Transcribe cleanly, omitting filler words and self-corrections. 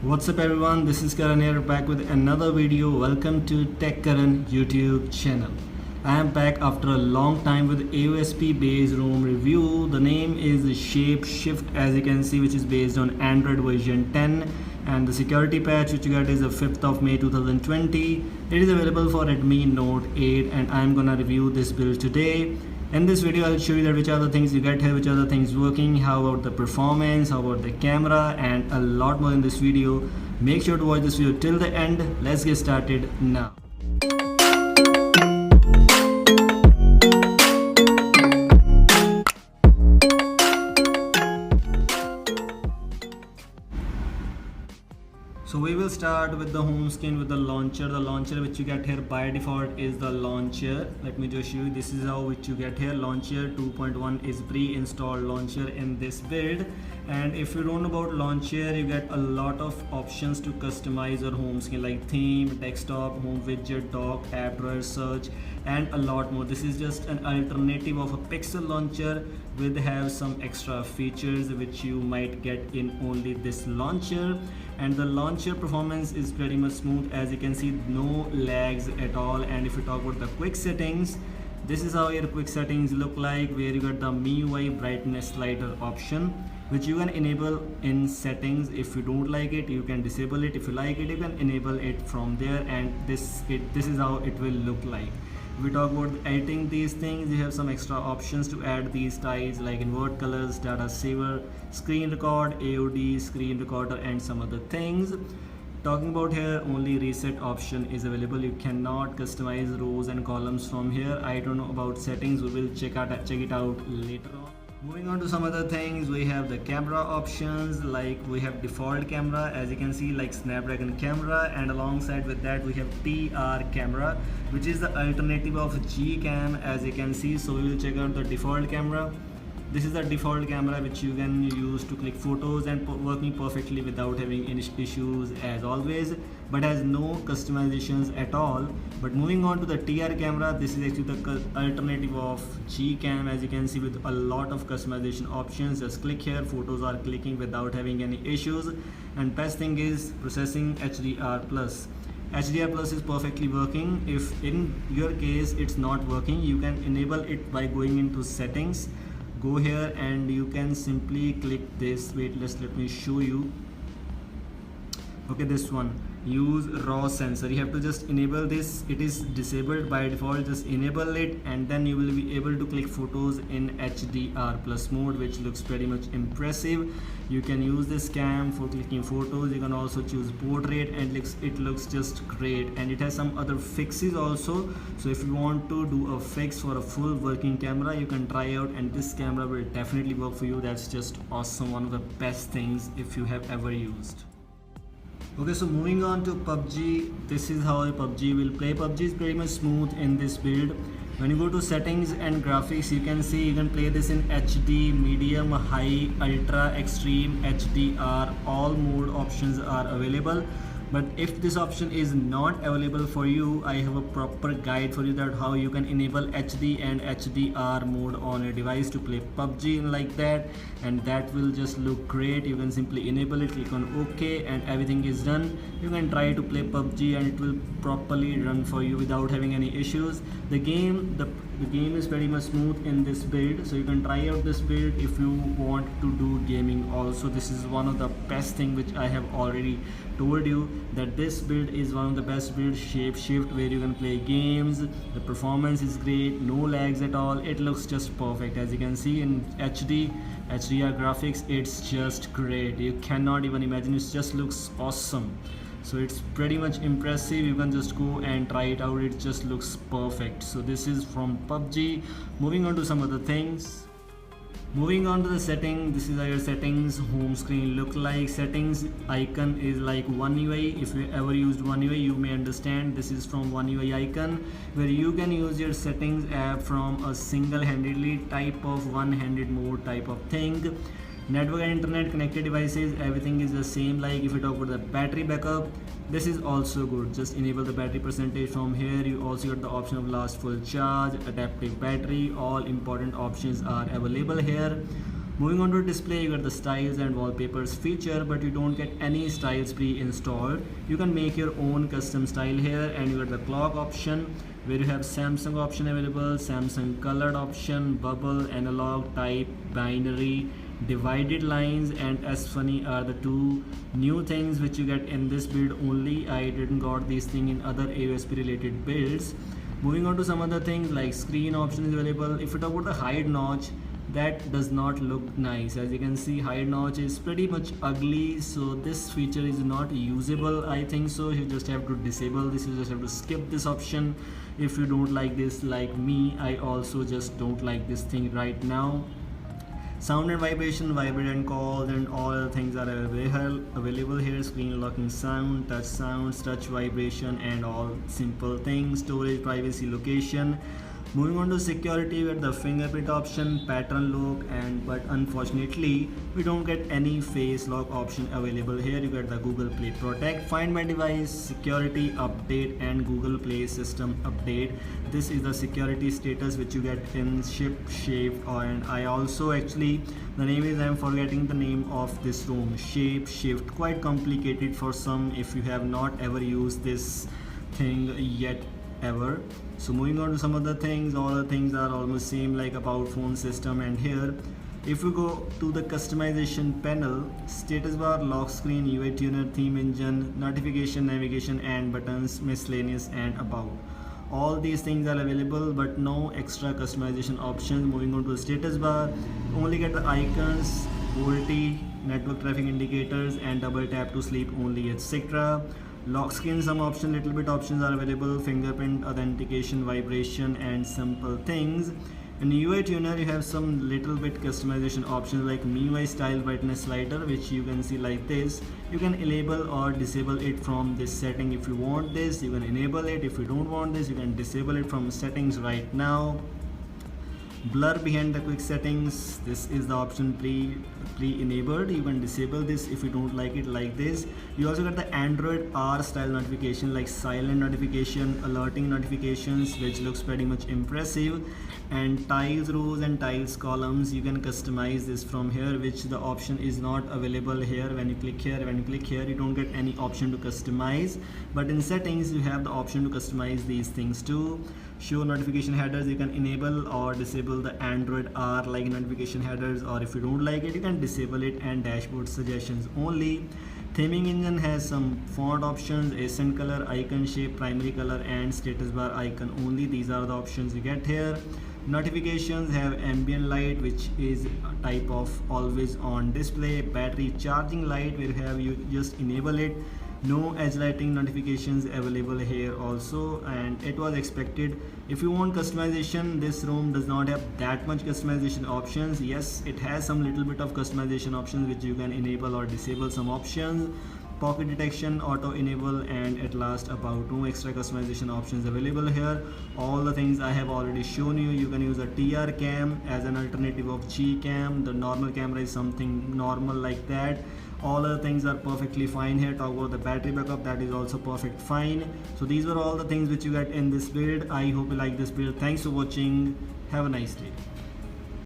What's up everyone, this is Karan here back with another video. Welcome to Tech Karan YouTube channel. I am back after a long time with AOSP based ROM review. The name is Shape Shift, as you can see, which is based on Android version 10, and the security patch which you got is the 5th of May 2020. It is available for Redmi Note 8 and I am gonna review this build today. In this video I'll show you that which are the things you get here, which are the things working, how about the performance, how about the camera, and a lot more in this video. Make sure to watch this video till the end. Let's get started now. So we will start with the home screen with the launcher. The launcher which you get here by default is the launcher. Let me just show you. This is how which you get here. Launcher 2.1 is pre-installed launcher in this build. And if you don't know about launcher, you get a lot of options to customize your home screen like theme, desktop, home widget, dock, app drawer, search, and a lot more. This is just an alternative of a pixel launcher with have some extra features which you might get in only this launcher. And the launcher performance is pretty much smooth, as you can see, no lags at all. And if you talk about the quick settings, this is how your quick settings look like, where you got the MIUI brightness slider option, which you can enable in settings. If you don't like it, you can disable it. If you like it, you can enable it from there, and this is how it will look like. If we talk about editing these things, you have some extra options to add these styles like invert colors, data saver, screen record, AOD, screen recorder, and some other things. Talking about here, only reset option is available. You cannot customize rows and columns from here. I don't know about settings, we will check it out later on. Moving on to some other things, we have the camera options, like we have default camera, as you can see, like Snapdragon camera, and alongside with that we have TR camera, which is the alternative of Gcam, as you can see. So we will check out the default camera. This is the default camera which you can use to click photos and working perfectly without having any issues as always, but has no customizations at all. But moving on to the TR camera, this is actually the alternative of Gcam, as you can see, with a lot of customization options. Just click here, photos are clicking without having any issues. And best thing is processing HDR+. HDR Plus is perfectly working. If in your case it's not working, you can enable it by going into settings. Go here and you can simply click this. Wait, let me show you. Okay, this one, use raw sensor. You have to just enable this. It is disabled by default. Just enable it and then you will be able to click photos in HDR plus mode, which looks pretty much impressive. You can use this cam for clicking photos. You can also choose portrait, and it looks just great. And it has some other fixes also. So if you want to do a fix for a full working camera, you can try out, and this camera will definitely work for you. That's just awesome. One of the best things if you have ever used. Okay, so moving on to PUBG, this is how PUBG will play. PUBG is pretty much smooth in this build. When you go to settings and graphics, you can see you can play this in HD, medium, high, ultra, extreme, HDR. All mode options are available. But if this option is not available for you, I have a proper guide for you that how you can enable HD and HDR mode on your device to play PUBG like that, and that will just look great. You can simply enable it, click on OK, and everything is done. You can try to play PUBG and it will properly run for you without having any issues. The game is pretty much smooth in this build, so you can try out this build if you want to do gaming also. This is one of the best thing which I have already told you, that this build is one of the best builds. Shape Shift, where you can play games. The performance is great, no lags at all. It looks just perfect, as you can see in HDR graphics. It's just great. You cannot even imagine. It just looks awesome. So it's pretty much impressive. You can just go and try it out. It just looks perfect. So this is from PUBG. Moving on to some other things. Moving on to the setting, this is how your settings home screen look like. Settings icon is like One UI. If you ever used One UI, you may understand. This is from One UI icon, where you can use your settings app from a single-handedly type of one-handed mode type of thing. Network and internet connected devices, everything is the same. Like if you talk about the battery backup, this is also good. Just enable the battery percentage from here. You also got the option of last full charge, adaptive battery. All important options are available here. Moving on to display, you got the styles and wallpapers feature, but you don't get any styles pre-installed. You can make your own custom style here, and you got the clock option where you have Samsung option available, Samsung colored option, bubble, analog, type, binary, divided lines, and as funny are the two new things which you get in this build only. I didn't got these thing in other AOSP related builds. Moving on to some other things like screen option is available. If you talk about the hide notch, that does not look nice. As you can see, hide notch is pretty much ugly, so this feature is not usable, I think so. You just have to disable this, you just have to skip this option if you don't like this. Like me, I also just don't like this thing right now. Sound and vibration, vibrate and calls, and all other things are available here. Screen locking sound, touch sounds, touch vibration, and all simple things. Storage, privacy, location. Moving on to security, with the fingerprint option, pattern lock, and but unfortunately we don't get any face lock option available here. You get the Google Play Protect, Find My Device, Security Update, and Google Play System Update. This is the security status which you get in Shape. And I also actually, the name is, I'm forgetting the name of this room, Shift. Quite complicated for some if you have not ever used this thing yet ever. So moving on to some other things, all the things are almost same like about phone system. And here if you go to the customization panel, status bar, lock screen, UI tuner, theme engine, notification, navigation, and buttons, miscellaneous, and about, all these things are available but no extra customization options. Moving on to the status bar, only get the icons, VoLTE, network traffic indicators, and double tap to sleep only, etc. Lock screen, some option, little bit options are available, fingerprint, authentication, vibration, and simple things. In UI tuner, you have some little bit customization options like MIUI style brightness slider, which you can see like this. You can enable or disable it from this setting. If you want this, you can enable it. If you don't want this, you can disable it from settings right now. Blur behind the quick settings, this is the option pre-enabled. You can disable this if you don't like it like this. You also get the Android R style notification like silent notification, alerting notifications, which looks pretty much impressive. And tiles rows and tiles columns, you can customize this from here, which the option is not available here. When you click here, you don't get any option to customize, but in settings you have the option to customize these things too. Show notification headers, you can enable or disable the Android R like notification headers, or if you don't like it, you can disable it. And dashboard suggestions only. Theming engine has some font options, accent color, icon shape, primary color, and status bar icon only. These are the options you get here. Notifications have ambient light, which is a type of always on display. Battery charging light, where you just enable it. No edge lighting notifications available here also, and it was expected. If you want customization, this room does not have that much customization options. Yes, it has some little bit of customization options which you can enable or disable some options. Pocket detection, auto enable, and at last about no extra customization options available here. All the things I have already shown you. You can use a TR cam as an alternative of G cam. The normal camera is something normal like that. All other things are perfectly fine here. Talk about the battery backup, that is also perfect fine. So these were all the things which you get in this build. I hope you like this build. Thanks for watching. Have a nice day.